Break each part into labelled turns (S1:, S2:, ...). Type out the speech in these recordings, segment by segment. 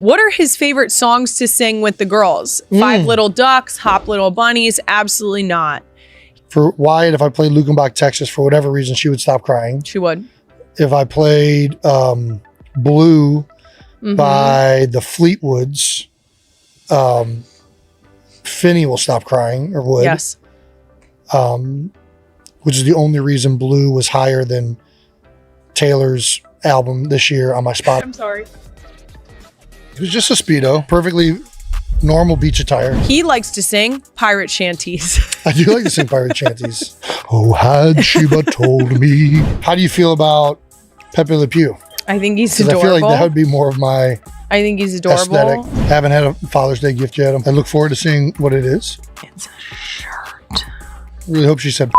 S1: What are his favorite songs to sing with the girls? Five Little Ducks, Hop Little Bunnies? Absolutely not.
S2: For Wyatt, if I played Lukenbach, Texas, for whatever reason, she would stop crying.
S1: She would.
S2: If I played Blue by the Fleetwoods, Finney will stop crying, or would.
S1: Yes.
S2: Which is the only reason Blue was higher than Taylor's album this year on my spot.
S1: I'm sorry.
S2: It was just a Speedo, perfectly normal beach attire.
S1: He likes to sing pirate shanties.
S2: I do like to sing pirate shanties. Oh, had she but told me. How do you feel about Pepe Le Pew?
S1: I think he's adorable.
S2: I feel like that would be more of my
S1: I think he's adorable.
S2: aesthetic. Haven't had a Father's Day gift yet. I look forward to seeing what it is.
S1: It's a shirt.
S2: Really hope she said.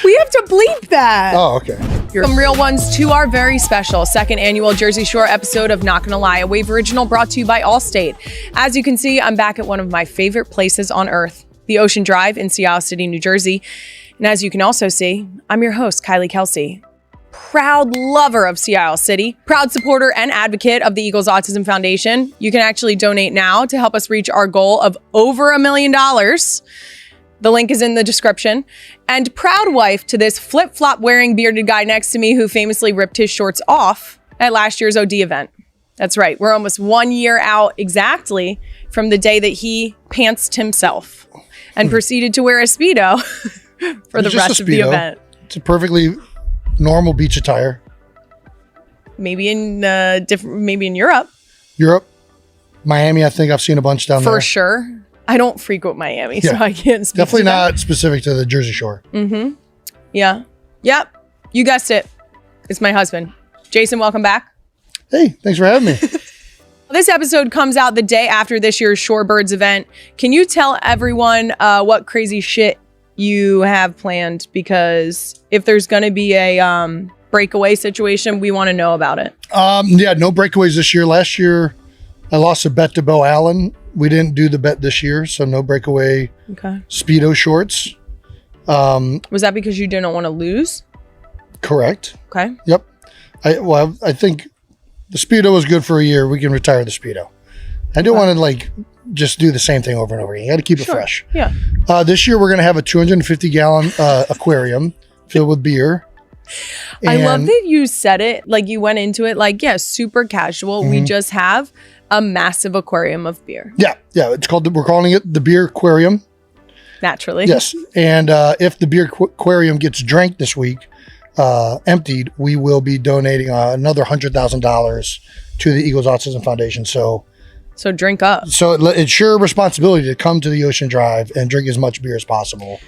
S1: We have to bleep that.
S2: Oh, okay.
S1: Some real ones to our very special second annual Jersey Shore episode of Not Gonna Lie, a Wave original brought to you by Allstate. As you can see, I'm back at one of my favorite places on earth, the Ocean Drive in Sea Isle City, New Jersey. And as you can also see, I'm your host, Kylie Kelce. Proud lover of Sea Isle City, proud supporter and advocate of the Eagles Autism Foundation. You can actually donate now to help us reach our goal of over $1 million. The link is in the description. And proud wife to this flip-flop wearing bearded guy next to me who famously ripped his shorts off at last year's OD event. That's right. We're almost 1 year out exactly from the day that he pantsed himself and proceeded to wear a Speedo for the rest of the event.
S2: It's a perfectly normal beach attire.
S1: Maybe in maybe in Europe.
S2: Miami, I think I've seen a bunch down there.
S1: For sure. I don't frequent Miami, so I can't speak.
S2: Definitely not specific to the Jersey Shore.
S1: Mm-hmm. Yeah. Yep. You guessed it. It's my husband. Jason, welcome back.
S2: Hey, thanks for having me.
S1: This episode comes out the day after this year's Shorebirds event. Can you tell everyone what crazy shit you have planned? Because if there's going to be a breakaway situation, we want to know about it.
S2: Yeah, no breakaways this year. Last year, I lost a bet to Bo Allen. We didn't do the bet this year, so no breakaway Speedo shorts.
S1: Was that because you didn't want to lose?
S2: Correct.
S1: Okay.
S2: Yep. I think the Speedo was good for a year. We can retire the Speedo. I don't want to just do the same thing over and over again. You got to keep it fresh.
S1: Yeah.
S2: This year we're going to have a 250-gallon aquarium filled with beer.
S1: I love that you said it like you went into it super casual. We just have a massive aquarium of beer.
S2: Yeah. It's called. We're calling it the Beer Aquarium.
S1: Naturally.
S2: Yes. And if the beer aquarium gets drank this week, emptied, we will be donating another $100,000 to the Eagles Autism Foundation. So
S1: drink up.
S2: So it's your responsibility to come to the Ocean Drive and drink as much beer as possible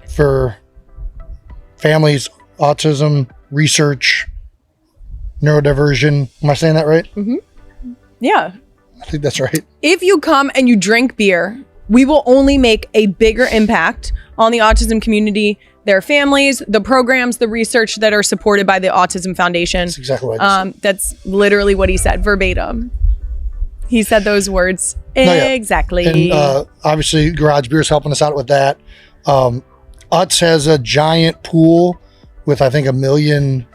S2: for families, autism, research, neurodiversion. Am I saying that right?
S1: Mm-hmm. Yeah.
S2: I think that's right.
S1: If you come and you drink beer, we will only make a bigger impact on the autism community, their families, the programs, the research that are supported by the Autism Foundation.
S2: That's exactly what I said.
S1: That's literally what he said, verbatim. He said those words. Exactly.
S2: And obviously, Garage Beer is helping us out with that. Utz has a giant pool with, I think, 1 million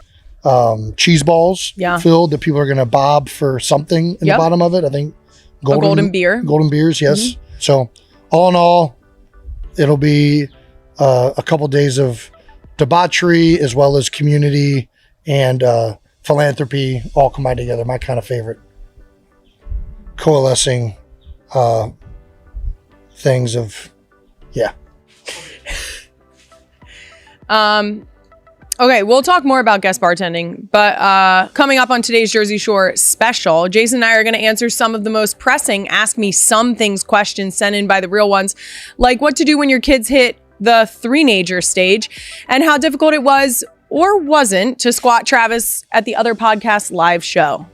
S2: cheese balls filled that people are going to bob for something in the bottom of it. I think
S1: golden beer.
S2: Golden beers, yes. So all in all, it'll be a couple days of debauchery as well as community and philanthropy all combined together. My kind of favorite coalescing things of,
S1: Okay, we'll talk more about guest bartending, but coming up on today's Jersey Shore special, Jason and I are going to answer some of the most pressing Ask Me Some Things questions sent in by the real ones, like what to do when your kids hit the three-nager stage and how difficult it was or wasn't to squat Travis at the other podcast live show.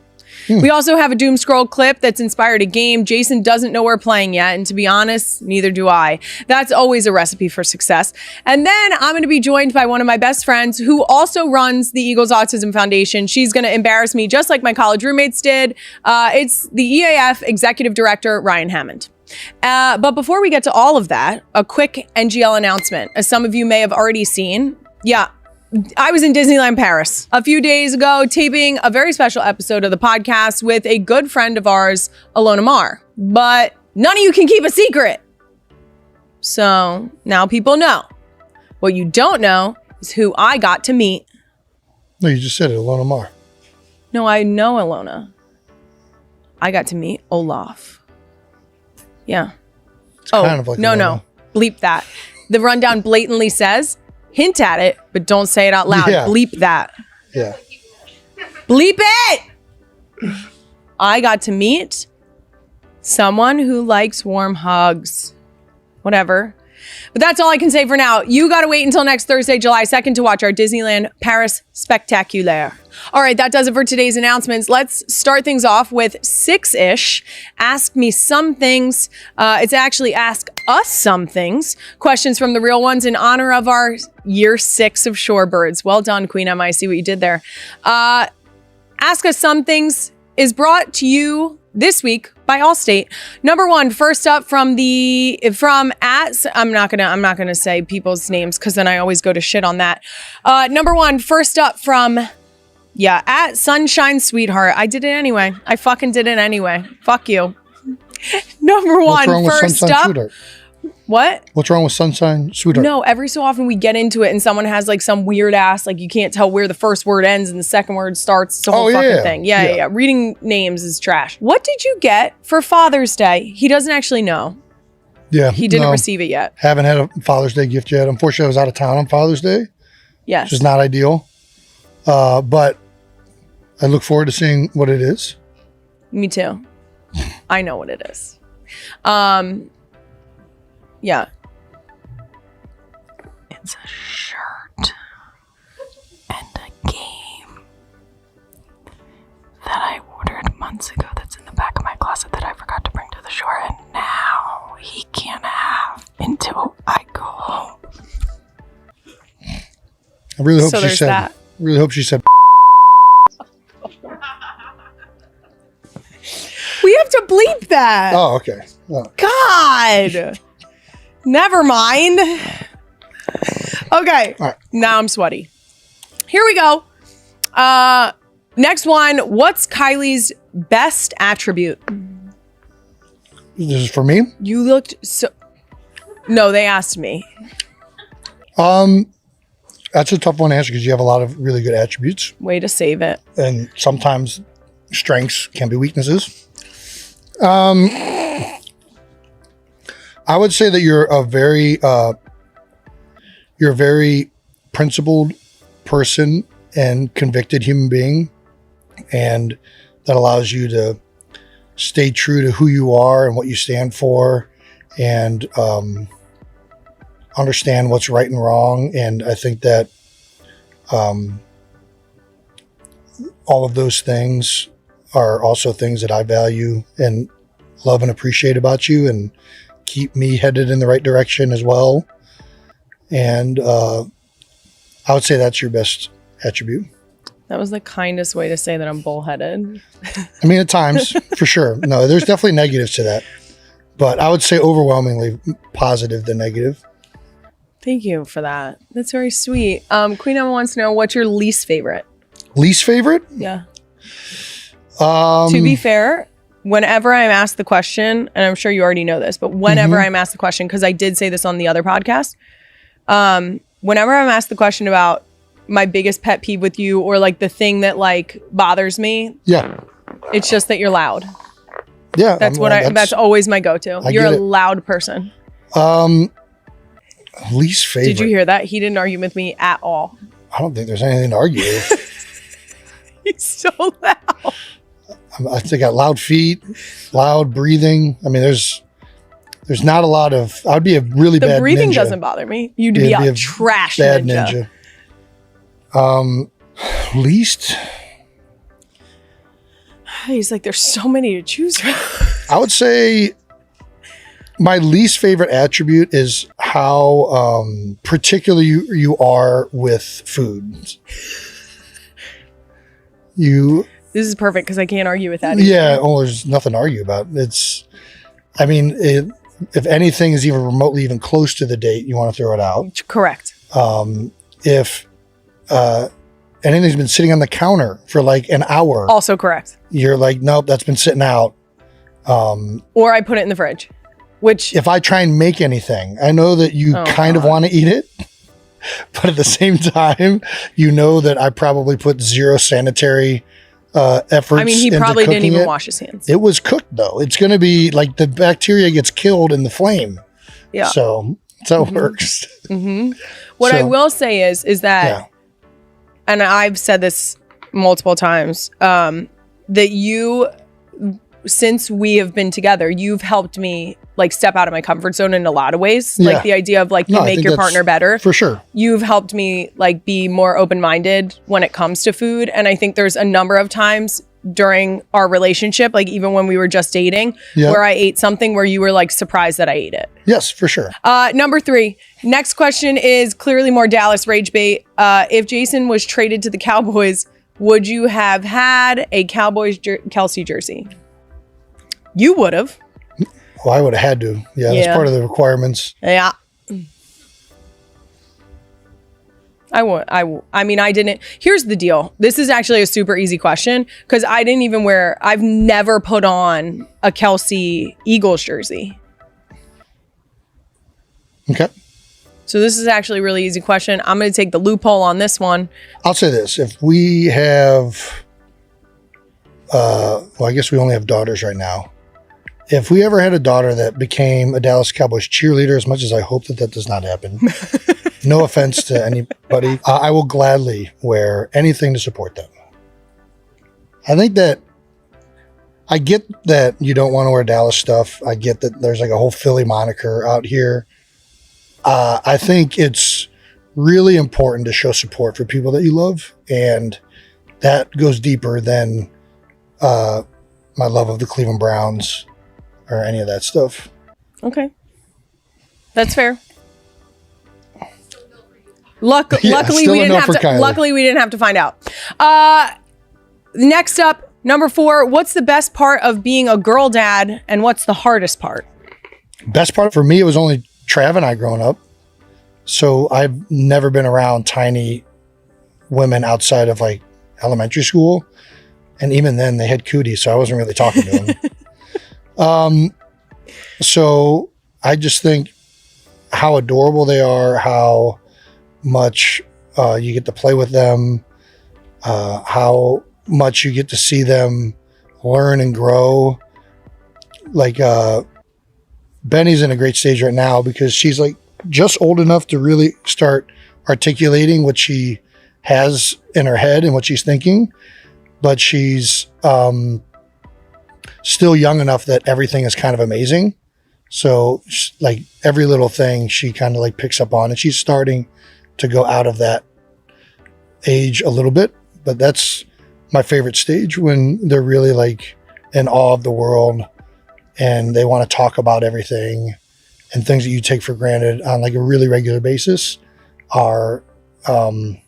S1: We also have a doom scroll clip that's inspired a game Jason doesn't know we're playing yet, and to be honest, neither do I. That's always a recipe for success. And then I'm going to be joined by one of my best friends who also runs the Eagles Autism Foundation. She's going to embarrass me just like my college roommates did. It's the EAF Executive Director, Ryan Hammond. But before we get to all of that, a quick NGL announcement. As some of you may have already seen, I was in Disneyland Paris a few days ago taping a very special episode of the podcast with a good friend of ours, Alona Mar. But none of you can keep a secret. So now people know. What you don't know is who I got to meet.
S2: No, you just said it, Alona Mar.
S1: No, I know Alona. I got to meet Olaf. Yeah.
S2: It's kind of like
S1: no. Bleep that. The rundown blatantly says, hint at it, but don't say it out loud.
S2: Yeah.
S1: Bleep that.
S2: Yeah.
S1: Bleep it! I got to meet someone who likes warm hugs. Whatever. But that's all I can say for now. You got to wait until next Thursday, July 2nd to watch our Disneyland Paris Spectaculaire. All right, that does it for today's announcements. Let's start things off with 6-ish. Ask me some things. It's actually Ask Us Some Things. Questions from the real ones in honor of our year 6 of Shorebirds. Well done, Queen Emma. I see what you did there. Ask Us Some Things is brought to you this week by Allstate. Number one, first up I'm not gonna say people's names because then I always go to shit on that. Number one, first up from at Sunshine Sweetheart. I did it anyway. I fucking did it anyway. Fuck you. Number one, first up. Sweetheart? What?
S2: What's wrong with Sunshine Sweetheart?
S1: No, every so often we get into it and someone has like some weird ass, like you can't tell where the first word ends and the second word starts. It's a whole fucking thing. Yeah. Reading names is trash. What did you get for Father's Day? He doesn't actually know.
S2: Yeah.
S1: He didn't receive it yet.
S2: Haven't had a Father's Day gift yet. Unfortunately, I was out of town on Father's Day.
S1: Yes.
S2: Which is not ideal. But I look forward to seeing what it is.
S1: Me too. I know what it is. Yeah. It's a shirt and a game that I ordered months ago that's in the back of my closet that I forgot to bring to the shore, and now he can't have until I go home.
S2: I really hope she said. Really hope she said.
S1: We have to bleep that.
S2: Oh, okay. Oh.
S1: God. Never mind. Okay.
S2: All right.
S1: Now I'm sweaty. Here we go. Next one. What's Kylie's best attribute?
S2: This is for me?
S1: You looked so... No, they asked me.
S2: That's a tough one to answer because you have a lot of really good attributes.
S1: Way to save it.
S2: And sometimes strengths can be weaknesses. I would say that you're a very principled person and convicted human being, and that allows you to stay true to who you are and what you stand for, and understand what's right and wrong. And I think that all of those things are also things that I value and love and appreciate about you, and keep me headed in the right direction as well. And I would say that's your best attribute.
S1: That was the kindest way to say that I'm bullheaded.
S2: I mean, at times, for sure. No, there's definitely negatives to that. But I would say overwhelmingly positive than negative.
S1: Thank you for that. That's very sweet. Queen Emma wants to know, what's your least favorite?
S2: Least favorite?
S1: Yeah. To be fair, whenever I'm asked the question, and I'm sure you already know this, but whenever I'm asked the question, because I did say this on the other podcast, whenever I'm asked the question about my biggest pet peeve with you, or like the thing that like bothers me, it's just that you're loud.
S2: Yeah,
S1: that's always my go-to. You're a loud person.
S2: Least favorite.
S1: Did you hear that? He didn't argue with me at all.
S2: I don't think there's anything to argue with.
S1: He's so loud.
S2: I think I got loud feet, loud breathing. I mean, there's not a lot of. I'd be a really bad ninja.
S1: The breathing doesn't bother me. You'd be a trash
S2: bad ninja. Least.
S1: He's like, there's so many to choose from.
S2: I would say my least favorite attribute is how particular you are with food.
S1: This is perfect because I can't argue with that either.
S2: Yeah, there's nothing to argue about. If anything is even remotely even close to the date, you want to throw it out.
S1: Correct.
S2: If anything's been sitting on the counter for like an hour.
S1: Also correct.
S2: You're like, nope, that's been sitting out.
S1: Or I put it in the fridge, which
S2: if I try and make anything, I know that you kind of want to eat it, but at the same time, you know that I probably put zero sanitary efforts.
S1: I mean, he probably didn't even wash his hands.
S2: It was cooked though. It's going to be like the bacteria gets killed in the flame.
S1: Yeah.
S2: So that's how it works.
S1: What I will say is that, and I've said this multiple times, that you, since we have been together, you've helped me like step out of my comfort zone in a lot of ways. Like the idea of like you make your partner better.
S2: For sure.
S1: You've helped me like be more open-minded when it comes to food. And I think there's a number of times during our relationship, like even when we were just dating, where I ate something where you were like surprised that I ate it.
S2: Yes, for sure.
S1: Number 3, next question is clearly more Dallas rage bait. If Jason was traded to the Cowboys, would you have had a Cowboys Kelce jersey? You would have.
S2: Well, I would have had to. Yeah, that's part of the requirements.
S1: Yeah. I mean, I didn't. Here's the deal. This is actually a super easy question because I didn't even I've never put on a Kelce Eagles jersey.
S2: Okay.
S1: So this is actually a really easy question. I'm going to take the loophole on this one.
S2: I'll say this. If we have, well, I guess we only have daughters right now. If we ever had a daughter that became a Dallas Cowboys cheerleader, as much as I hope that does not happen, no offense to anybody, I will gladly wear anything to support them. I think that I get that you don't want to wear Dallas stuff. I get that there's like a whole Philly moniker out here. I think it's really important to show support for people that you love. And that goes deeper than my love of the Cleveland Browns or any of that stuff.
S1: Okay. That's fair. Luckily we didn't have to find out. Next up, number 4, what's the best part of being a girl dad and what's the hardest part?
S2: Best part for me, it was only Trav and I growing up. So I've never been around tiny women outside of like elementary school. And even then they had cooties, so I wasn't really talking to them. So I just think how adorable they are, how much you get to play with them, how much you get to see them learn and grow. Like Benny's in a great stage right now because she's like just old enough to really start articulating what she has in her head and what she's thinking, but she's still young enough that everything is kind of amazing. So like every little thing she kind of like picks up on, and she's starting to go out of that age a little bit, but that's my favorite stage, when they're really like in awe of the world and they want to talk about everything, and things that you take for granted on like a really regular basis are, I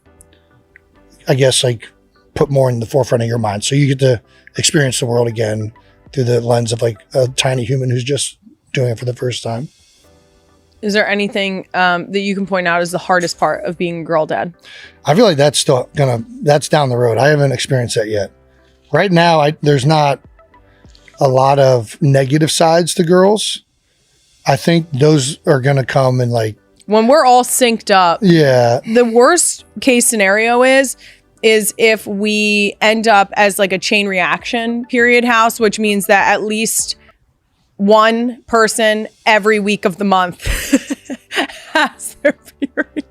S2: guess, like put more in the forefront of your mind. So you get to experience the world again through the lens of like a tiny human who's just doing it for the first time.
S1: Is there anything that you can point out as the hardest part of being a girl dad? I
S2: feel like that's that's down the road. I haven't experienced that yet. Right now, there's not a lot of negative sides to girls. I think those are going to come in like,
S1: when we're all synced up.
S2: Yeah.
S1: The worst case scenario is if we end up as like a chain reaction period house, which means that at least one person every week of the month has their period.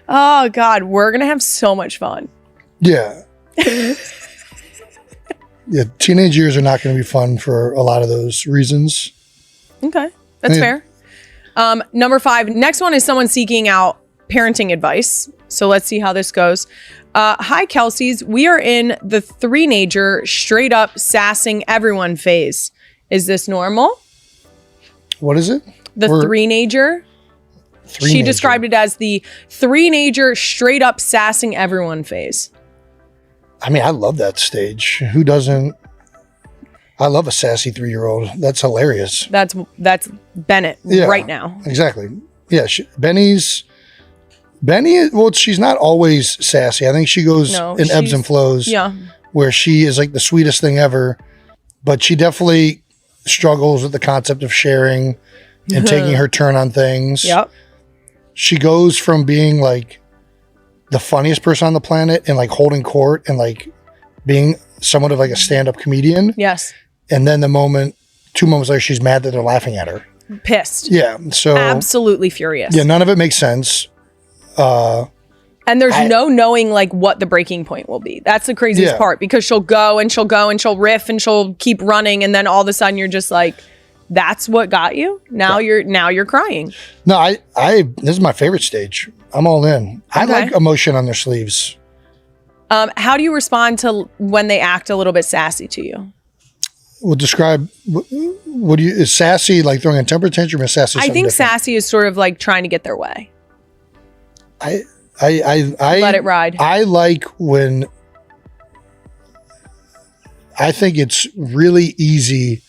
S1: Oh God, we're going to have so much fun.
S2: Yeah. Yeah. Teenage years are not going to be fun for a lot of those reasons.
S1: Okay. That's fair. Number 5, next one is someone seeking out parenting advice. So let's see how this goes. Hi, Kelce's. We are in the 3-nager straight up sassing everyone phase. Is this normal?
S2: What is it?
S1: The 3-nager. She described it as the 3-nager straight up sassing everyone phase.
S2: I mean, I love that stage. Who doesn't? I love a sassy 3-year-old. That's hilarious.
S1: That's Bennett right now.
S2: Exactly. Yeah. Benny's Benny, well, she's not always sassy. I think she goes in ebbs and flows.
S1: Yeah.
S2: Where she is like the sweetest thing ever, but she definitely struggles with the concept of sharing and taking her turn on things.
S1: Yep.
S2: She goes from being like the funniest person on the planet and like holding court and like being somewhat of like a stand-up comedian.
S1: Yes.
S2: And then 2 moments later, she's mad that they're laughing at her.
S1: Pissed.
S2: Yeah. So
S1: absolutely furious.
S2: Yeah. None of it makes sense.
S1: And there's no knowing like what the breaking point will be. That's the craziest part, because she'll go and she'll riff and she'll keep running. And then all of a sudden you're just like, that's what got you? Now you're crying.
S2: No, I this is my favorite stage. I'm all in. Okay. I like emotion on their sleeves.
S1: How do you respond to when they act a little bit sassy to you?
S2: Well, describe, is sassy like throwing a temper tantrum or sassy?
S1: I think different? Sassy is sort of like trying to get their way.
S2: I
S1: let it ride.
S2: I like when I think it's really easy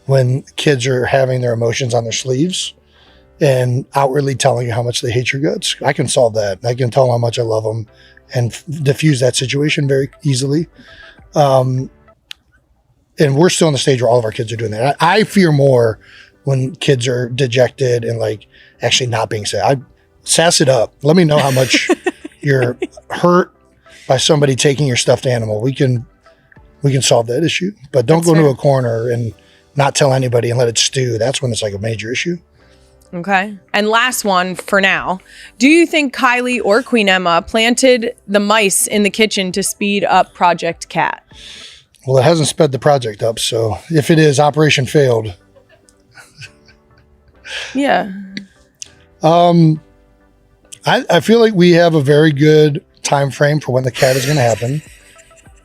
S2: when kids are having their emotions on their sleeves and outwardly telling you how much they hate your guts. I can solve that. I can tell them how much I love them and diffuse that situation very easily. And we're still in the stage where all of our kids are doing that. I fear more when kids are dejected and like actually not being sad. Sass it up. Let me know how much you're hurt by somebody taking your stuffed animal. We can solve that issue, but don't go into a corner and not tell anybody and let it stew. That's when it's like a major issue.
S1: Okay. And last one for now. Do you think Kylie or Queen Emma planted the mice in the kitchen to speed up Project Cat?
S2: Well, it hasn't sped the project up. So if it is, operation failed.
S1: Yeah.
S2: I feel like we have a very good time frame for when the cat is going to happen.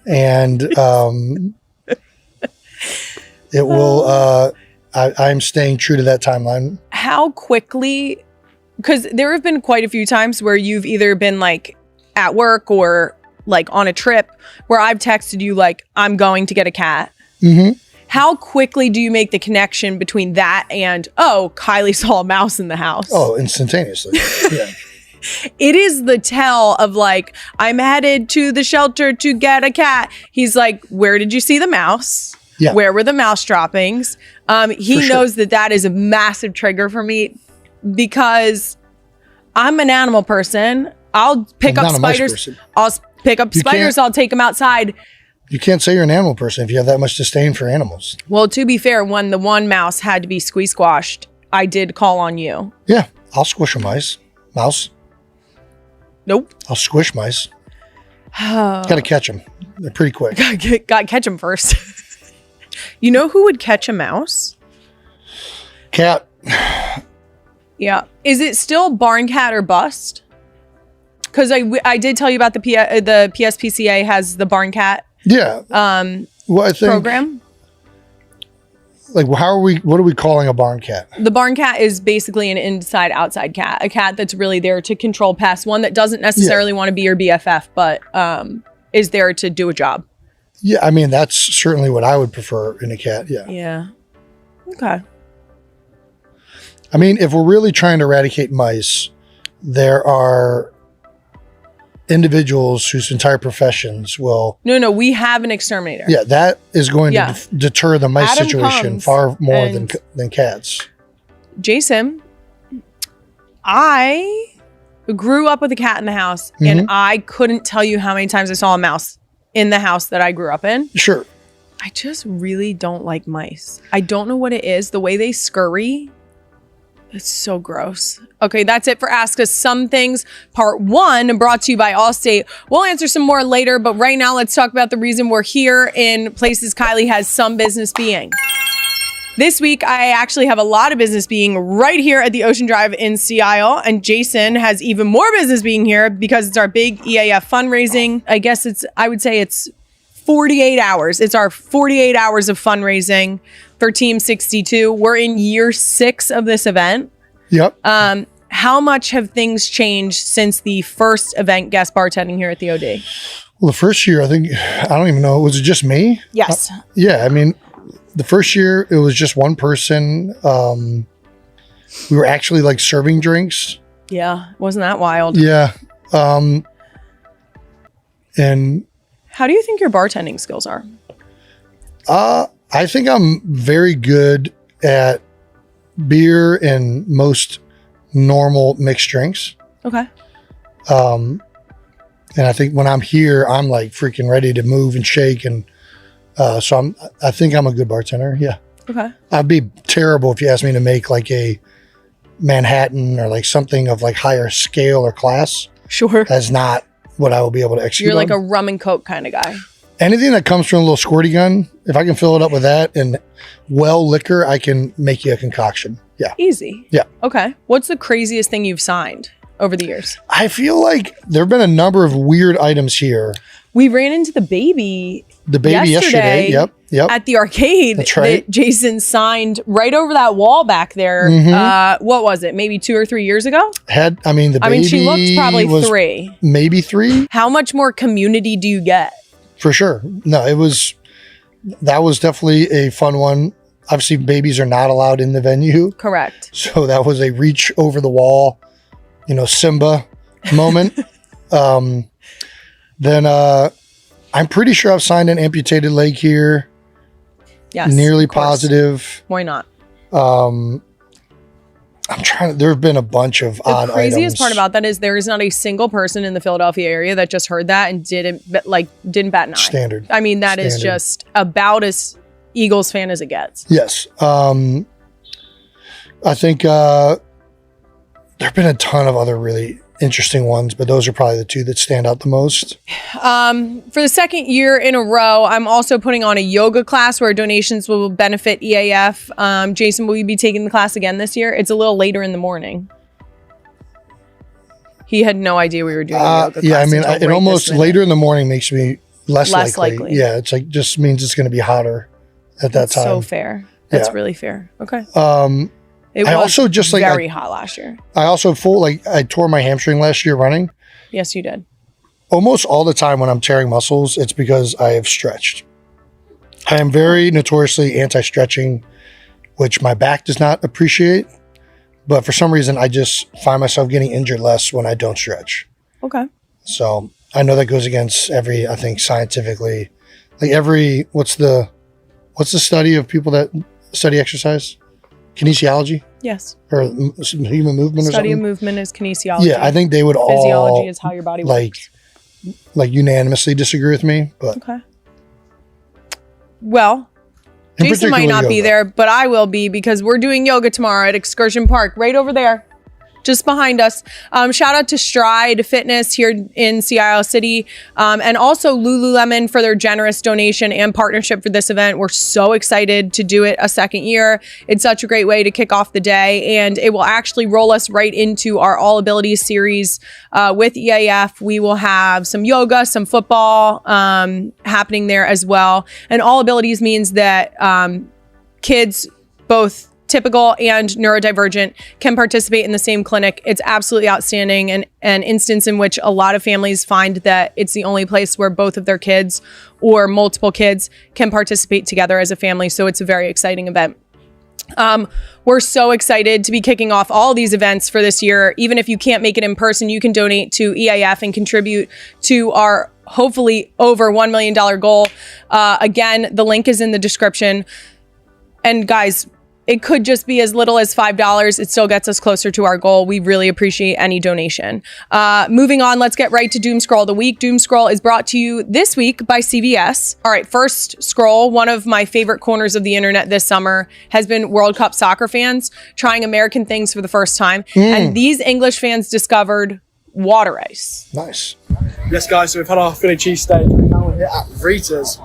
S2: And it will, I'm staying true to that timeline.
S1: How quickly, because there have been quite a few times where you've either been like at work or like on a trip where I've texted you like, I'm going to get a cat.
S2: Mm-hmm.
S1: How quickly do you make the connection between that and, oh, Kylie saw a mouse in the house?
S2: Oh, instantaneously. Yeah.
S1: It is the tell of like, I'm headed to the shelter to get a cat. He's like, where did you see the mouse? Yeah. Where were the mouse droppings? He knows that is a massive trigger for me because I'm an animal person. I'll pick up spiders. I'll pick up spiders. I'll take them outside.
S2: You can't say you're an animal person if you have that much disdain for animals.
S1: Well, to be fair, when the one mouse had to be squashed, I did call on you.
S2: Yeah, I'll squish a mouse.
S1: Nope.
S2: I'll squish mice. Got to catch them. They're pretty quick.
S1: Got to catch them first. You know who would catch a mouse?
S2: Cat.
S1: Yeah. Is it still barn cat or bust? Because I did tell you about the PSPCA has the barn cat.
S2: Yeah. Well, I think
S1: program.
S2: Like, what are we calling a barn cat?
S1: The barn cat is basically an inside-outside cat, a cat that's really there to control pests, one that doesn't necessarily want to be your BFF, but is there to do a job.
S2: Yeah, I mean, that's certainly what I would prefer in a cat, yeah.
S1: Yeah. Okay.
S2: I mean, if we're really trying to eradicate mice, there are individuals whose entire professions will...
S1: No, we have an exterminator.
S2: Yeah, that is going to deter the mice situation far more than cats.
S1: Jason, I grew up with a cat in the house, and I couldn't tell you how many times I saw a mouse in the house that I grew up in.
S2: Sure.
S1: I just really don't like mice. I don't know what it is. The way they scurry, it's so gross. Okay, that's it for Ask Us Some Things, Part 1, brought to you by Allstate. We'll answer some more later, but right now let's talk about the reason we're here in places Kylie has some business being. This week, I actually have a lot of business being right here at the Ocean Drive in Sea Isle, and Jason has even more business being here because it's our big EAF fundraising. I would say it's 48 hours. It's our 48 hours of fundraising for Team 62. We're in year 6 of this event.
S2: Yep.
S1: How much have things changed since the first event guest bartending here at the OD?
S2: Well, the first year, I don't even know. Was it just me?
S1: Yes.
S2: Yeah, I mean, the first year, it was just one person. We were actually like serving drinks.
S1: Yeah, wasn't that wild?
S2: Yeah. And
S1: how do you think your bartending skills are?
S2: I think I'm very good at beer and most normal mixed drinks.
S1: Okay.
S2: And I think when I'm here, I'm like freaking ready to move and shake. And so I think I'm a good bartender. Yeah.
S1: Okay.
S2: I'd be terrible if you asked me to make like a Manhattan or like something of like higher scale or class.
S1: Sure.
S2: That's not what I will be able to execute.
S1: You're like a rum and coke kind of guy.
S2: Anything that comes from a little squirty gun, if I can fill it up with that and well liquor, I can make you a concoction. Yeah.
S1: Easy.
S2: Yeah.
S1: Okay. What's the craziest thing you've signed over the years?
S2: I feel like there have been a number of weird items here.
S1: We ran into the baby
S2: yesterday. Yep.
S1: At the arcade.
S2: That's right.
S1: That Jason signed right over that wall back there.
S2: Mm-hmm.
S1: What was it? Maybe 2 or 3 years ago?
S2: The baby
S1: she looked probably 3.
S2: Maybe 3.
S1: How much more community do you get?
S2: For sure. No, that was definitely a fun one. Obviously, babies are not allowed in the venue.
S1: Correct.
S2: So that was a reach over the wall, Simba moment. Then I'm pretty sure I've signed an amputated leg here.
S1: Yes.
S2: Nearly positive.
S1: Why not?
S2: There have been a bunch of odd items.
S1: The craziest part about that is there is not a single person in the Philadelphia area that just heard that and didn't bat an eye.
S2: Standard.
S1: I mean, that is just about as Eagles fan as it gets.
S2: Yes. I think there have been a ton of other really interesting ones, but those are probably the 2 that stand out the most.
S1: For the second year in a row, I'm also putting on a yoga class where donations will benefit EAF. Jason, will you be taking the class again this year? It's a little later in the morning. He had no idea we were doing a yoga class.
S2: Yeah, I mean, it almost later in the morning makes me less likely. Yeah, it's like just means it's going to be hotter at that time.
S1: So fair. That's really fair. Okay.
S2: It was also just
S1: very hot last year.
S2: I also I tore my hamstring last year running.
S1: Yes, you did.
S2: Almost all the time when I'm tearing muscles, it's because I have stretched. I am very notoriously anti-stretching, which my back does not appreciate. But for some reason, I just find myself getting injured less when I don't stretch.
S1: Okay.
S2: So I know that goes against I think scientifically, what's the study of people that study exercise? Kinesiology?
S1: Yes.
S2: Or human movement or something?
S1: Study of movement is kinesiology.
S2: Yeah, I think they would
S1: Physiology is how your body works.
S2: Unanimously disagree with me. But
S1: okay. Well, Jason might not be there, but I will be because we're doing yoga tomorrow at Excursion Park, right over there. Just behind us. Shout out to Stride Fitness here in Sea Isle City, and also Lululemon for their generous donation and partnership for this event. We're so excited to do it a second year. It's such a great way to kick off the day, and it will actually roll us right into our All Abilities series with EAF. We will have some yoga, some football happening there as well. And All Abilities means that kids, both typical and neurodivergent, can participate in the same clinic. It's absolutely outstanding, and an instance in which a lot of families find that it's the only place where both of their kids or multiple kids can participate together as a family. So it's a very exciting event. We're so excited to be kicking off all these events for this year. Even if you can't make it in person, you can donate to EAF and contribute to our hopefully over $1 million goal. Again, the link is in the description. And guys, it could just be as little as $5. It still gets us closer to our goal. We really appreciate any donation. Moving on, let's get right to Doom Scroll of the Week. Doom Scroll is brought to you this week by CVS. All right, first scroll. One of my favorite corners of the internet this summer has been World Cup soccer fans trying American things for the first time. And these English fans discovered water ice.
S2: Nice.
S3: Yes, guys, so we've had our Philly cheesesteak. Now we're here at Readers.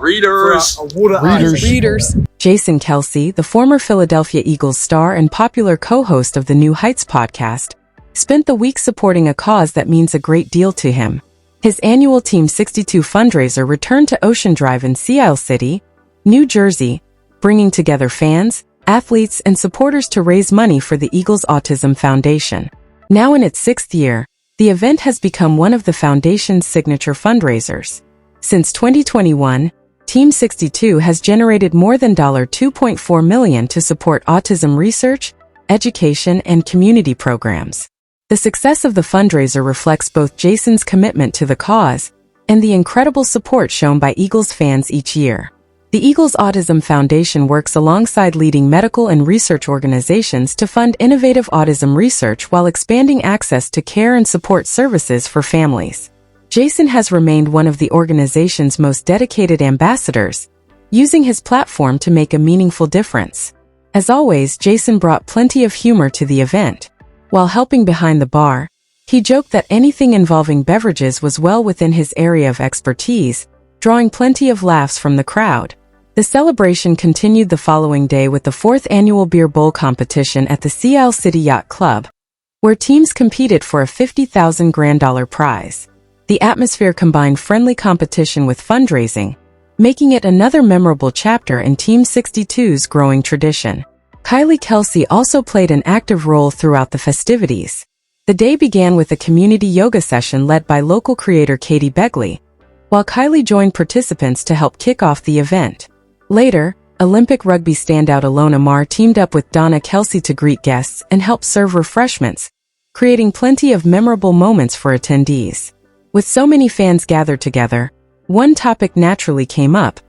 S1: Readers.
S4: Jason Kelce, the former Philadelphia Eagles star and popular co-host of the New Heights podcast, spent the week supporting a cause that means a great deal to him. His annual Team 62 fundraiser returned to Ocean Drive in Sea Isle City, New Jersey, bringing together fans, athletes, and supporters to raise money for the Eagles Autism Foundation. Now in its 6th year, the event has become one of the foundation's signature fundraisers. Since 2021, Team 62 has generated more than $2.4 million to support autism research, education, and community programs. The success of the fundraiser reflects both Jason's commitment to the cause and the incredible support shown by Eagles fans each year. The Eagles Autism Foundation works alongside leading medical and research organizations to fund innovative autism research while expanding access to care and support services for families. Jason has remained one of the organization's most dedicated ambassadors, using his platform to make a meaningful difference. As always, Jason brought plenty of humor to the event. While helping behind the bar, he joked that anything involving beverages was well within his area of expertise, drawing plenty of laughs from the crowd. The celebration continued the following day with the 4th annual beer bowl competition at the Sea City Yacht Club, where teams competed for a $50,000 grand prize. The atmosphere combined friendly competition with fundraising, making it another memorable chapter in Team 62's growing tradition. Kylie Kelce also played an active role throughout the festivities. The day began with a community yoga session led by local creator Katie Begley, while Kylie joined participants to help kick off the event. Later, Olympic rugby standout Alona Mar teamed up with Donna Kelce to greet guests and help serve refreshments, creating plenty of memorable moments for attendees. With so many fans gathered together, one topic naturally came up: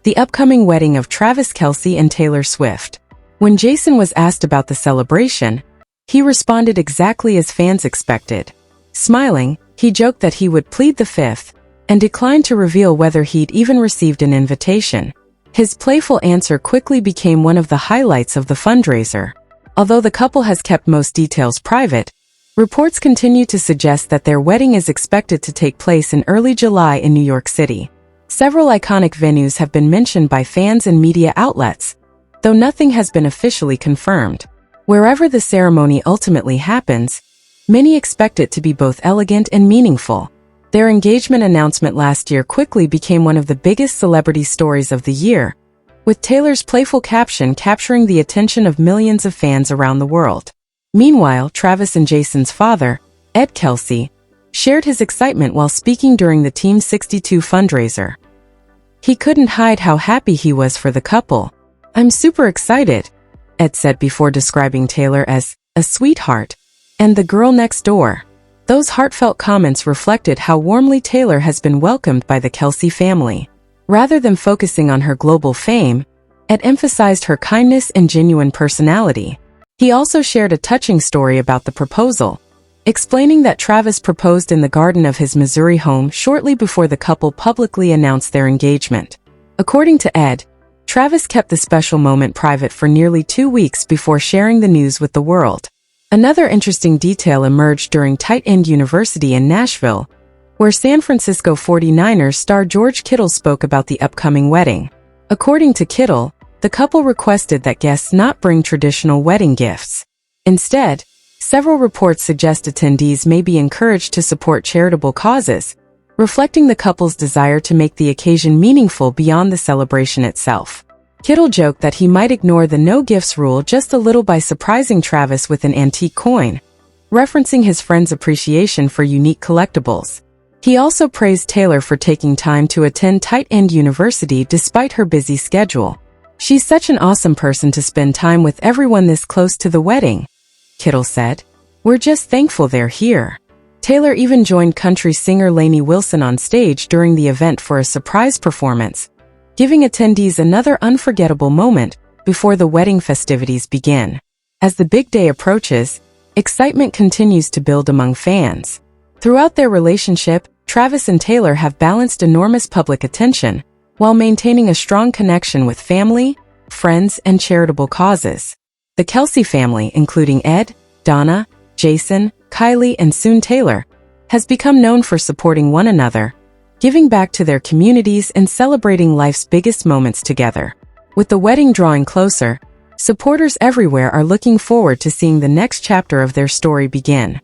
S4: the upcoming wedding of Travis Kelce and Taylor Swift. When Jason was asked about the celebration, he responded exactly as fans expected. Smiling, he joked that he would plead the fifth and declined to reveal whether he'd even received an invitation. His playful answer quickly became one of the highlights of the fundraiser. Although the couple has kept most details private, reports continue to suggest that their wedding is expected to take place in early July in New York City. Several iconic venues have been mentioned by fans and media outlets, though nothing has been officially confirmed. Wherever the ceremony ultimately happens, many expect it to be both elegant and meaningful. Their engagement announcement last year quickly became one of the biggest celebrity stories of the year, with Taylor's playful caption capturing the attention of millions of fans around the world. Meanwhile, Travis and Jason's father, Ed Kelce, shared his excitement while speaking during the Team 62 fundraiser. He couldn't hide how happy he was for the couple. "I'm super excited," Ed said before describing Taylor as a sweetheart and the girl next door. Those heartfelt comments reflected how warmly Taylor has been welcomed by the Kelce family. Rather than focusing on her global fame, Ed emphasized her kindness and genuine personality. He also shared a touching story about the proposal, explaining that Travis proposed in the garden of his Missouri home shortly before the couple publicly announced their engagement. According to Ed, Travis kept the special moment private for nearly 2 weeks before sharing the news with the world. Another interesting detail emerged during Tight End University in Nashville, where San Francisco 49ers star George Kittle spoke about the upcoming wedding. According to Kittle, the couple requested that guests not bring traditional wedding gifts. Instead, several reports suggest attendees may be encouraged to support charitable causes, reflecting the couple's desire to make the occasion meaningful beyond the celebration itself. Kittle joked that he might ignore the no-gifts rule just a little by surprising Travis with an antique coin, referencing his friend's appreciation for unique collectibles. He also praised Taylor for taking time to attend Tight End University despite her busy schedule. "She's such an awesome person to spend time with everyone this close to the wedding," Kittle said. "We're just thankful they're here." Taylor even joined country singer Lainey Wilson on stage during the event for a surprise performance, giving attendees another unforgettable moment before the wedding festivities begin. As the big day approaches, excitement continues to build among fans. Throughout their relationship, Travis and Taylor have balanced enormous public attention while maintaining a strong connection with family, friends, and charitable causes. The Kelce family, including Ed, Donna, Jason, Kylie, and soon Taylor, has become known for supporting one another, giving back to their communities and celebrating life's biggest moments together. With the wedding drawing closer, supporters everywhere are looking forward to seeing the next chapter of their story begin.